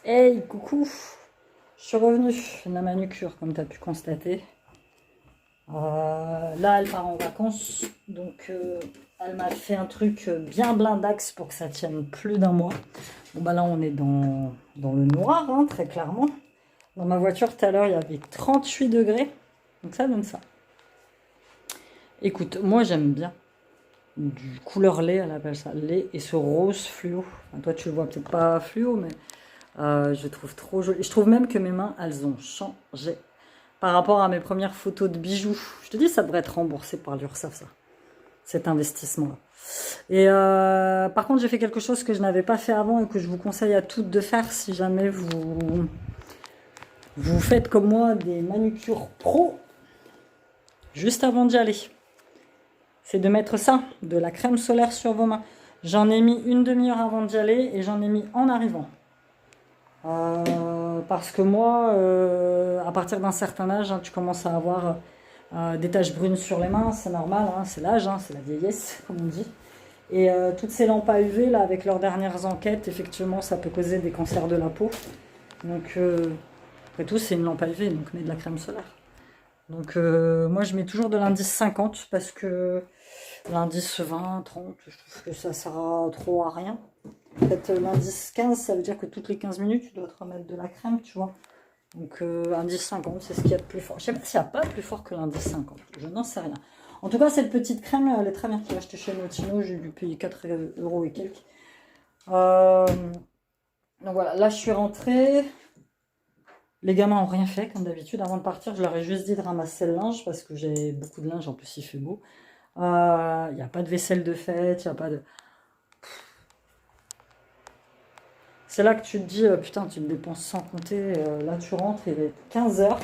Hey, coucou! Je suis revenue de la manucure, comme tu as pu constater. Là, elle part en vacances, donc elle m'a fait un truc bien blindax pour que ça tienne plus d'un mois. Bon, bah là, on est dans le noir, hein, très clairement. Dans ma voiture, tout à l'heure, il y avait 38 degrés, donc ça donne ça. Écoute, moi, j'aime bien du couleur lait, elle appelle ça lait, et ce rose fluo. Enfin, toi, tu le vois peut-être pas fluo, mais je trouve trop joli. Je trouve même que mes mains, elles ont changé par rapport à mes premières photos de bijoux. Je te dis, ça devrait être remboursé par l'URSSAF, ça, cet investissement-là. Et par contre, j'ai fait quelque chose que je n'avais pas fait avant et que je vous conseille à toutes de faire si jamais vous faites comme moi des manucures pro juste avant d'y aller. C'est de mettre ça, de la crème solaire sur vos mains. J'en ai mis une demi-heure avant d'y aller et j'en ai mis en arrivant. Parce que moi, à partir d'un certain âge, hein, tu commences à avoir des taches brunes sur les mains, c'est normal, hein, c'est l'âge, hein, c'est la vieillesse, comme on dit. Et toutes ces lampes à UV, là, avec leurs dernières enquêtes, effectivement, ça peut causer des cancers de la peau. Donc, après tout, c'est une lampe à UV, donc mets de la crème solaire. Donc, moi, je mets toujours de l'indice 50 parce que l'indice 20, 30, je trouve que ça sert trop à rien. Peut-être l'indice 15, ça veut dire que toutes les 15 minutes, tu dois te remettre de la crème, tu vois. Donc, indice 50, c'est ce qu'il y a de plus fort. Je sais pas s'il n'y a pas plus fort que l'indice 50. Je n'en sais rien. En tout cas, cette petite crème, elle est très bien. Je l'ai achetée chez Notino. J'ai dû payer 4 € et quelques. Donc voilà, là, je suis rentrée. Les gamins n'ont rien fait, comme d'habitude. Avant de partir, je leur ai juste dit de ramasser le linge parce que j'ai beaucoup de linge. En plus, il fait beau. Il n'y a pas de vaisselle de fête. Il n'y a pas de... C'est là que tu te dis, putain, tu me dépenses sans compter. Là, tu rentres, il est 15 h.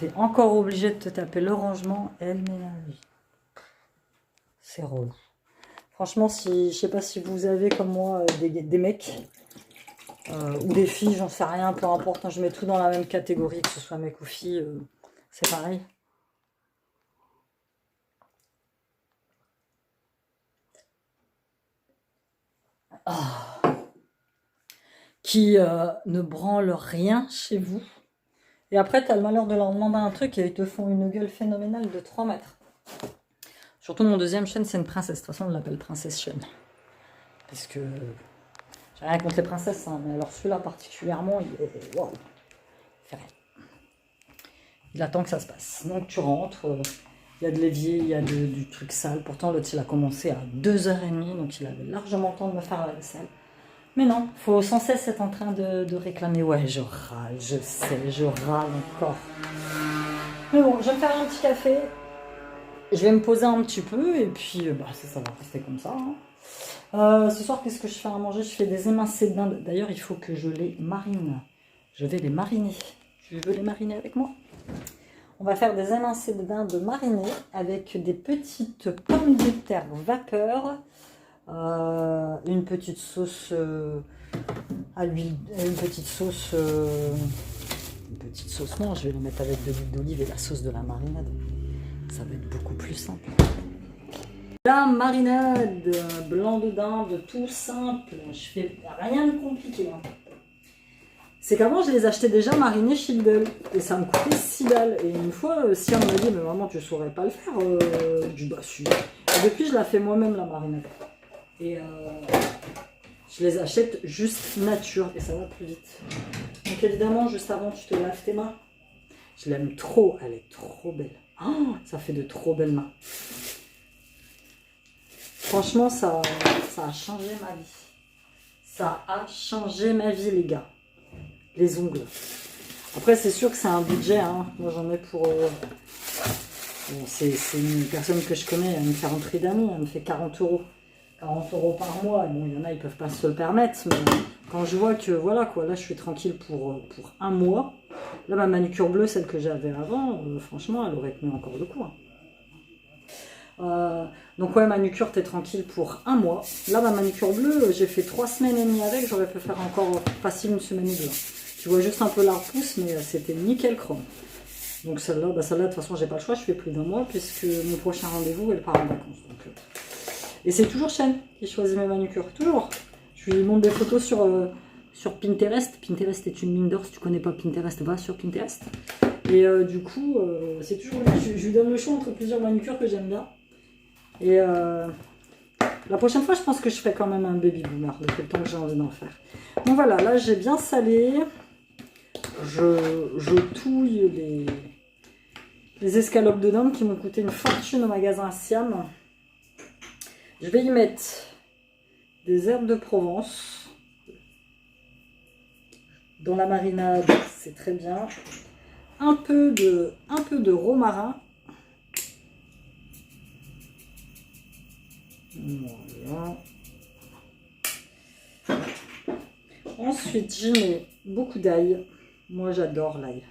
T'es encore obligé de te taper le rangement et le ménage. C'est relou. Franchement, si, je sais pas si vous avez comme moi des mecs ou des filles, j'en sais rien, peu importe. Hein, je mets tout dans la même catégorie, que ce soit mec ou fille, c'est pareil. Qui ne branlent rien chez vous. Et après, tu as le malheur de leur demander un truc et ils te font une gueule phénoménale de 3 mètres. Surtout mon deuxième chaîne, c'est une princesse. De toute façon, on l'appelle princesse chaîne. Parce que j'ai rien contre les princesses, hein, mais alors celui-là particulièrement, il est... Waouh, il fait rien. Il attend que ça se passe. Donc tu rentres, il y a de l'évier, il y a du truc sale. Pourtant, l'autre, il a commencé à 2 h 30, donc il avait largement le temps de me faire la vaisselle. Mais non, il faut sans cesse être en train de réclamer. Ouais, je râle, je sais, je râle encore. Mais bon, je vais me faire un petit café. Je vais me poser un petit peu et puis bah, ça va rester comme ça. Hein. Ce soir, qu'est-ce que je fais à manger? Je fais des émincés de dinde. D'ailleurs, il faut que je les marine. Je vais les mariner. Tu veux les mariner avec moi? On va faire des émincés de dinde marinés avec des petites pommes de terre vapeur. Une petite sauce à l'huile, une petite sauce, non, je vais le mettre avec de l'huile d'olive et la sauce de la marinade. Ça va être beaucoup plus simple. La marinade, blanc de dinde, tout simple. Je fais rien de compliqué. Hein. C'est qu'avant, je les achetais déjà marinés chez Lidl. Et ça me coûtait 6 balles. Et une fois, si on m'a dit, mais vraiment, tu saurais pas le faire. Je dis, bah si. Et depuis, je la fais moi-même, la marinade. Et je les achète juste nature. Et ça va plus vite. Donc évidemment, juste avant, tu te laves tes mains. Je l'aime trop. Elle est trop belle. Oh, ça fait de trop belles mains. Franchement, ça a changé ma vie. Ça a changé ma vie, les gars. Les ongles. Après, c'est sûr que c'est un budget. Hein. Moi, j'en ai pour... Bon, c'est une personne que je connais, elle me fait rentrer d'amis, elle me fait 40 €. 40 € par mois. Bon, il y en a, ils peuvent pas se le permettre. Mais quand je vois que, voilà, quoi, là, je suis tranquille pour un mois. Là, ma manucure bleue, celle que j'avais avant, franchement, elle aurait tenu encore le coup. Hein. Donc ouais, manucure, t'es tranquille pour un mois. Là, ma manucure bleue, j'ai fait 3 semaines et demie avec. J'aurais pu faire encore facile une semaine ou deux. Tu vois juste un peu l'arbre pousse, mais c'était nickel chrome. Donc celle-là, bah celle-là, de toute façon, j'ai pas le choix. Je fais plus d'un mois puisque mon prochain rendez-vous, elle part en vacances. Donc, et c'est toujours Chen qui choisit mes manucures. Toujours. Je lui montre des photos sur sur Pinterest. Pinterest est une mine d'or. Si tu connais pas Pinterest, va sur Pinterest. Et du coup, c'est toujours lui. Je lui donne le choix entre plusieurs manucures que j'aime bien. Et la prochaine fois, je pense que je ferai quand même un baby boomer, depuis le temps que j'ai envie d'en faire. Donc voilà, là j'ai bien salé. Je touille les escalopes de dinde qui m'ont coûté une fortune au magasin Siam. Je vais y mettre des herbes de Provence. Dans la marinade, c'est très bien. Un peu de romarin. Voilà. Ensuite, j'y mets beaucoup d'ail. Moi, j'adore l'ail.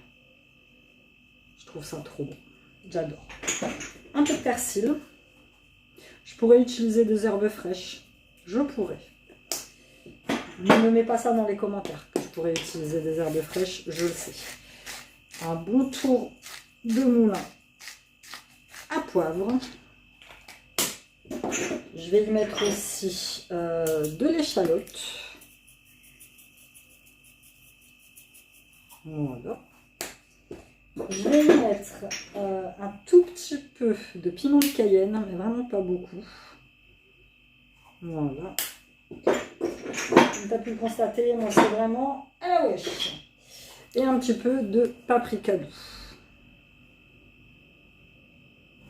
Je trouve ça trop bon. J'adore. Un peu de persil. Je pourrais utiliser des herbes fraîches. Je pourrais. Ne me mets pas ça dans les commentaires que je pourrais utiliser des herbes fraîches. Je le sais. Un bon tour de moulin à poivre. Je vais y mettre aussi de l'échalote. Voilà. Je vais y mettre un tout petit peu de piment de Cayenne, mais vraiment pas beaucoup. Voilà. Comme tu as pu le constater, moi c'est vraiment ah ouais. Et un petit peu de paprika doux.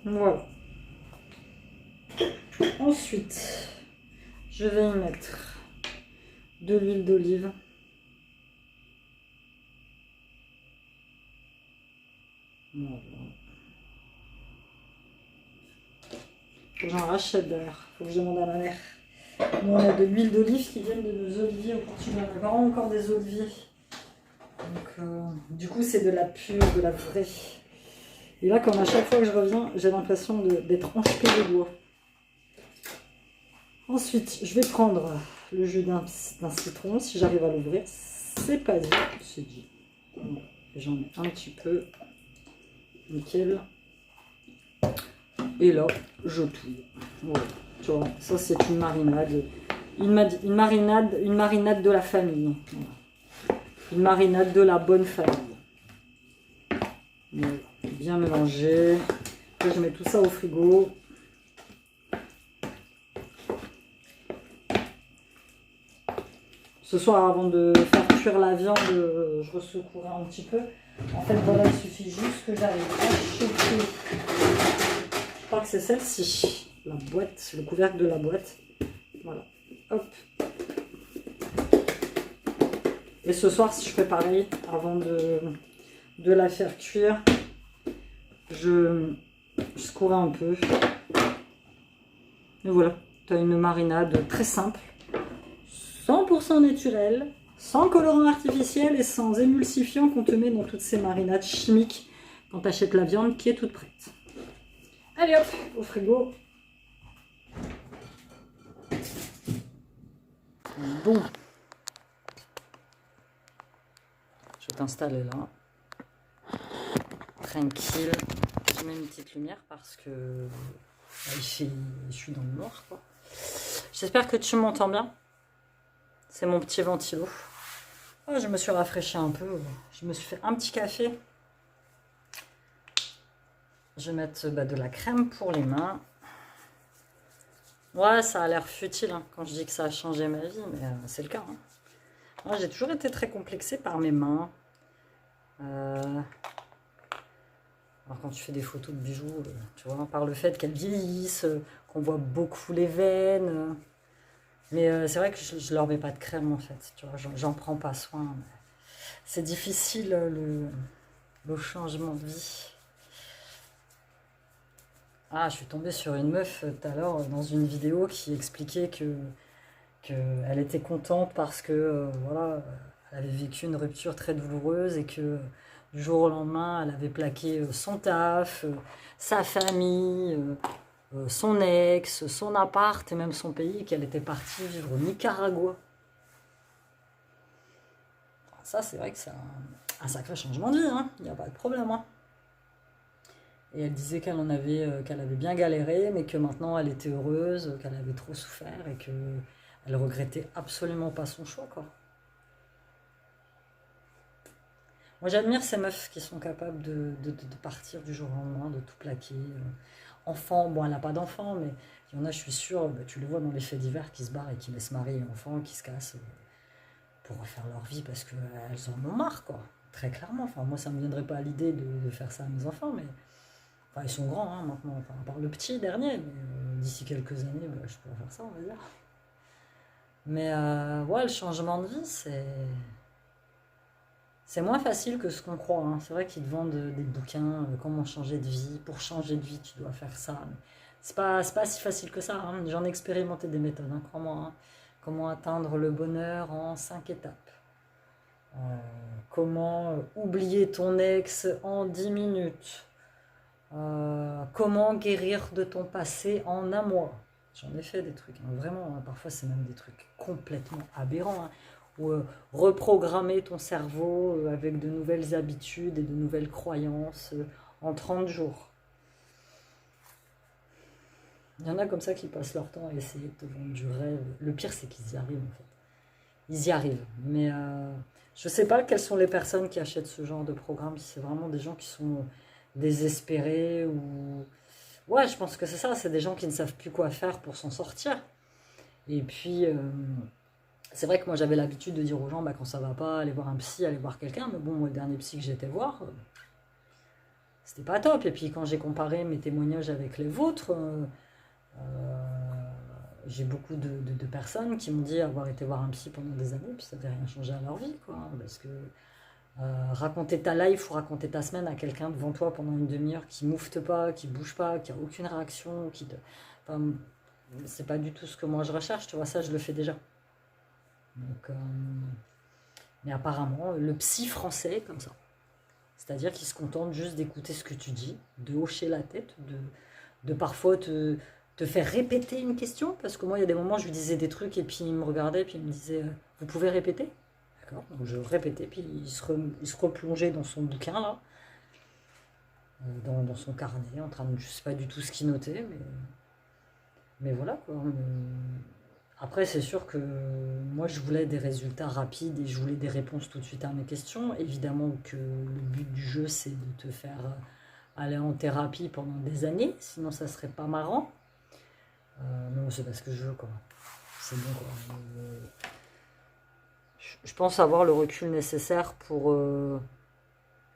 Voilà. Ensuite, je vais y mettre de l'huile d'olive. Voilà. Faut que j'en rachète d'ailleurs. Faut que je demande à ma mère. Nous, on a de l'huile d'olive qui vient de nos oliviers au Portugal. Mes parents ont encore des oliviers. Donc, du coup, c'est de la pure, de la vraie. Et là, comme à chaque fois que je reviens, j'ai l'impression d'être enchevée de bois. Ensuite, je vais prendre le jus d'un citron. Si j'arrive à l'ouvrir, c'est pas dit, c'est dit. Bon, j'en mets un petit peu. Nickel. Et là, je touille. Voilà. Tu vois, ça c'est une marinade. Une marinade de la famille. Voilà. Une marinade de la bonne famille. Voilà. Bien mélangé. Après, je mets tout ça au frigo. Ce soir, avant de faire cuire la viande, je ressecouerai un petit peu. En fait, voilà, il suffit juste que j'arrive à choper. Je crois que c'est celle-ci. La boîte, le couvercle de la boîte. Voilà. Hop. Et ce soir, si je fais pareil, avant de la faire cuire, je secouerai un peu. Et voilà. Tu as une marinade très simple. 100% naturel, sans colorant artificiel et sans émulsifiant qu'on te met dans toutes ces marinades chimiques quand tu achètes la viande qui est toute prête. Allez hop, au frigo. Bon. Je vais t'installer là. Tranquille. Je mets une petite lumière parce que je suis dans le noir, quoi. J'espère que tu m'entends bien. C'est mon petit ventilo. Oh, je me suis rafraîchi un peu. Je me suis fait un petit café. Je vais mettre de la crème pour les mains. Ouais, ça a l'air futile hein, quand je dis que ça a changé ma vie, mais c'est le cas. Hein. Moi, j'ai toujours été très complexée par mes mains. Alors quand tu fais des photos de bijoux, tu vois, par le fait qu'elles vieillissent, qu'on voit beaucoup les veines... Mais c'est vrai que je leur mets pas de crème en fait, tu vois, j'en prends pas soin. C'est difficile le changement de vie. Ah, je suis tombée sur une meuf tout à l'heure dans une vidéo qui expliquait qu'elle était contente parce que voilà, elle avait vécu une rupture très douloureuse et que du jour au lendemain, elle avait plaqué son taf, sa famille. Son ex, son appart et même son pays, qu'elle était partie vivre au Nicaragua. Ça, c'est vrai que c'est un sacré changement de vie, hein. Il n'y a pas de problème. Hein. Et elle disait qu'elle avait bien galéré, mais que maintenant elle était heureuse, qu'elle avait trop souffert et qu'elle regrettait absolument pas son choix, quoi. Moi, j'admire ces meufs qui sont capables de partir du jour au lendemain, de tout plaquer. Enfant, bon, elle n'a pas d'enfant, mais il y en a, je suis sûre, bah, tu les vois dans les faits divers qui se barrent et qui laissent mari et enfant, qui se cassent pour refaire leur vie parce qu'elles en ont marre, quoi. Très clairement. Enfin, moi, ça ne me viendrait pas à l'idée de faire ça à mes enfants, mais enfin, ils sont grands hein, maintenant. Enfin, à part le petit dernier, mais d'ici quelques années, bah, je pourrais faire ça, on va dire. Mais ouais, le changement de vie, c'est moins facile que ce qu'on croit. Hein. C'est vrai qu'ils te vendent des bouquins, comment changer de vie. Pour changer de vie, tu dois faire ça. Mais c'est pas si facile que ça. Hein. J'en ai expérimenté des méthodes, hein, crois-moi. Hein. Comment atteindre le bonheur en 5 étapes. Euh, comment oublier ton ex en 10 minutes. Comment guérir de ton passé en un mois. J'en ai fait des trucs, hein, vraiment. Hein, parfois, c'est même des trucs complètement aberrants. Hein, ou reprogrammer ton cerveau avec de nouvelles habitudes et de nouvelles croyances en 30 jours. Il y en a comme ça qui passent leur temps à essayer de te vendre du rêve. Le pire, c'est qu'ils y arrivent, en fait. Ils y arrivent. Mais je sais pas quelles sont les personnes qui achètent ce genre de programme. Si c'est vraiment des gens qui sont désespérés ou... Ouais, je pense que c'est ça. C'est des gens qui ne savent plus quoi faire pour s'en sortir. Et puis, c'est vrai que moi, j'avais l'habitude de dire aux gens, bah, quand ça va pas, allez voir un psy, allez voir quelqu'un. Mais bon, moi, le dernier psy que j'étais voir, c'était pas top. Et puis, quand j'ai comparé mes témoignages avec les vôtres, j'ai beaucoup de personnes qui m'ont dit avoir été voir un psy pendant des années, puis ça n'avait rien changé à leur vie, quoi. Hein, parce que raconter ta life ou raconter ta semaine à quelqu'un devant toi pendant une demi-heure qui moufte pas, qui bouge pas, qui a aucune réaction, qui te... Enfin, c'est pas du tout ce que moi je recherche, tu vois, ça je le fais déjà. Donc, mais apparemment, le psy français est comme ça. C'est-à-dire qu'il se contente juste d'écouter ce que tu dis, de hocher la tête, de parfois te faire répéter une question. Parce que moi, il y a des moments, je lui disais des trucs et puis il me regardait, puis il me disait vous pouvez répéter. D'accord. Donc je répétais, puis il se replongeait dans son bouquin, là, dans son carnet, en train de. Je sais pas du tout ce qu'il notait, mais voilà quoi. Après, c'est sûr que moi, je voulais des résultats rapides et je voulais des réponses tout de suite à mes questions. Évidemment que le but du jeu, c'est de te faire aller en thérapie pendant des années, sinon ça serait pas marrant. Non, c'est parce que je veux, quoi. C'est bon, quoi. Je pense avoir le recul nécessaire pour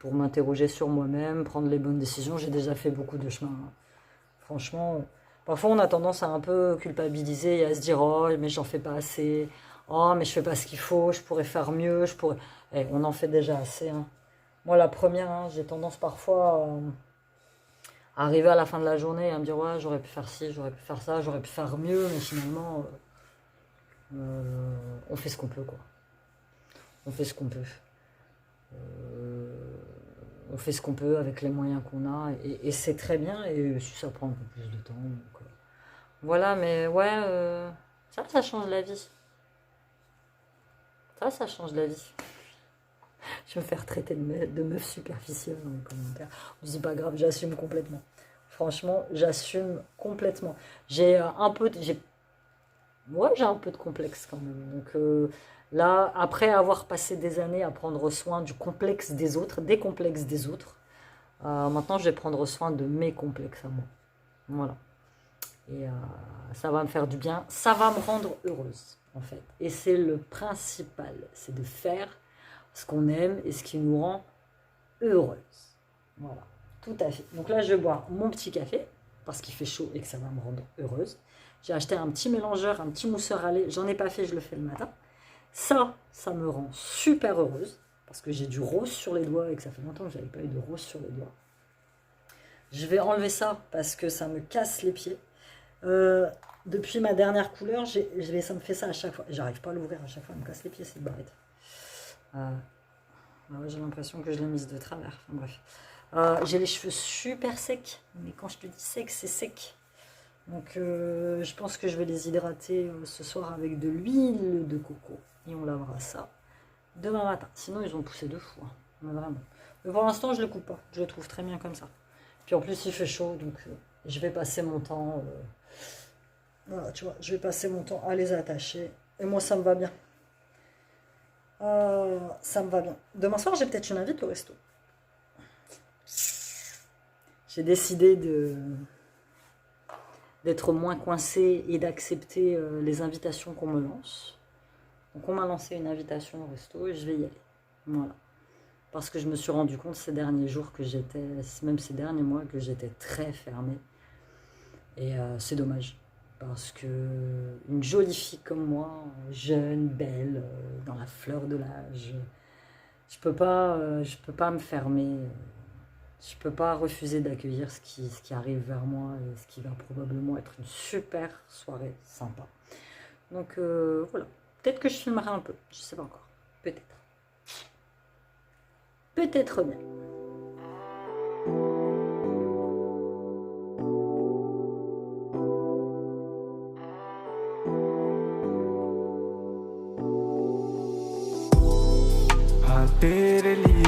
m'interroger sur moi-même, prendre les bonnes décisions. J'ai déjà fait beaucoup de chemin. Hein. Franchement, parfois on a tendance à un peu culpabiliser et à se dire oh mais j'en fais pas assez, oh mais je fais pas ce qu'il faut, je pourrais faire mieux, je pourrais. Eh, on en fait déjà assez. Hein. Moi la première, hein, j'ai tendance parfois à arriver à la fin de la journée et à me dire ouais j'aurais pu faire ci, j'aurais pu faire ça, j'aurais pu faire mieux, mais finalement on fait ce qu'on peut quoi. On fait ce qu'on peut. On fait ce qu'on peut avec les moyens qu'on a et c'est très bien et si ça prend un peu plus de temps. Donc, voilà, mais ouais, ça change la vie. Ça change la vie. Je vais me faire traiter de meuf superficielle dans les commentaires. C'est pas grave, j'assume complètement. Franchement, j'assume complètement. J'ai un peu, ouais, j'ai un peu de complexe quand même. Donc là, après avoir passé des années à prendre soin du complexe des autres, des complexes des autres, maintenant je vais prendre soin de mes complexes à moi. Voilà. Et ça va me faire du bien, ça va me rendre heureuse en fait. Et c'est le principal, c'est de faire ce qu'on aime et ce qui nous rend heureuse. Voilà, tout à fait. Donc là je vais boire mon petit café parce qu'il fait chaud et que ça va me rendre heureuse. J'ai acheté un petit mélangeur, un petit mousseur à lait, j'en ai pas fait, je le fais le matin. Ça me rend super heureuse parce que j'ai du rose sur les doigts et que ça fait longtemps que j'avais pas eu de rose sur les doigts. Je vais enlever ça parce que ça me casse les pieds. Depuis ma dernière couleur, ça me fait ça à chaque fois. J'arrive pas à l'ouvrir à chaque fois, elle me casse les pieds cette barrette. Ouais, j'ai l'impression que je l'ai mise de travers. Enfin, bref. J'ai les cheveux super secs, mais quand je te dis sec, c'est sec. Donc je pense que je vais les hydrater ce soir avec de l'huile de coco. Et on lavera ça demain matin. Sinon, ils ont poussé de fou. Hein. Mais vraiment. Mais pour l'instant, je ne le coupe pas. Je le trouve très bien comme ça. Puis en plus, il fait chaud, donc je vais passer mon temps. Voilà, tu vois, je vais passer mon temps à les attacher. Et moi, ça me va bien. Ça me va bien. Demain soir, j'ai peut-être une invite au resto. J'ai décidé d'être moins coincée et d'accepter les invitations qu'on me lance. Donc on m'a lancé une invitation au resto et je vais y aller. Voilà. Parce que je me suis rendu compte ces derniers jours que j'étais, même ces derniers mois, que j'étais très fermée. Et c'est dommage. Parce que une jolie fille comme moi, jeune, belle, dans la fleur de l'âge, je peux pas me fermer. Je peux pas refuser d'accueillir ce qui arrive vers moi et ce qui va probablement être une super soirée sympa. Donc voilà. Peut-être que je filmerai un peu. Je sais pas encore. Peut-être. Peut-être bien. तेरे लिए